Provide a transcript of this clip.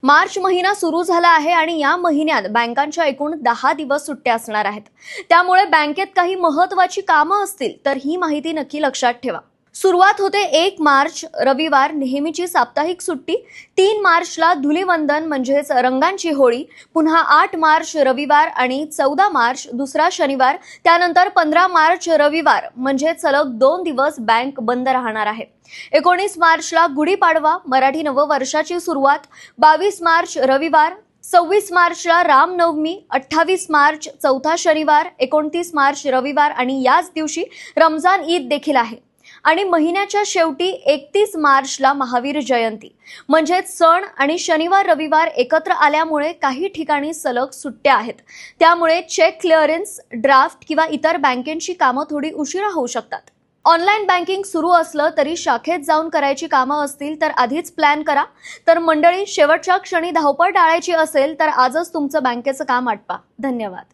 मार्च महिना सुरू झाला आहे आणि या महिन्यात बँकांच्या एकूण 10 दिवस सुट्ट्या असणार आहेत। त्यामुळे बँकेत काही महत्त्वाची कामं असतील तर ही माहिती नक्की लक्षात ठेवा। सुरुवात होते 1 मार्च रविवार नेहमीची साप्ताहिक सुट्टी, 3 मार्चला धुलीवंदन म्हणजेच रंगांची होळी, पुन्हा 8 मार्च रविवार आणि 14 मार्च दुसरा शनिवार, त्यानंतर 15 मार्च रविवार म्हणजे सलग 2 दिवस बँक बंद राहणार आहे। 19 मार्चला गुढीपाडवा मराठी नववर्षाची सुरुवात, 22 मार्च रविवार, 26 मार्चला रामनवमी, 28 मार्च चौथा शनिवार, 29 मार्च रविवार आणि याच दिवशी रमजान ईद देखील आहे। आणि महिन्याच्या शेवटी 31 मार्चला महावीर जयंती म्हणजेच सण आणि शनिवार रविवार एकत्र आल्यामुळे काही ठिकाणी सलग सुट्ट्या आहेत। त्यामुळे चेक क्लिअरन्स, ड्राफ्ट किंवा इतर बँकेची कामं थोडी उशिरा होऊ शकतात। ऑनलाईन बँकिंग सुरू असलं तरी शाखेत जाऊन करायची कामं असतील तर आधीच प्लॅन करा। तर मंडळी, शेवटच्या क्षणी धावपळ टाळायची असेल तर आजच तुमचं बँकेचं काम आटपा। धन्यवाद।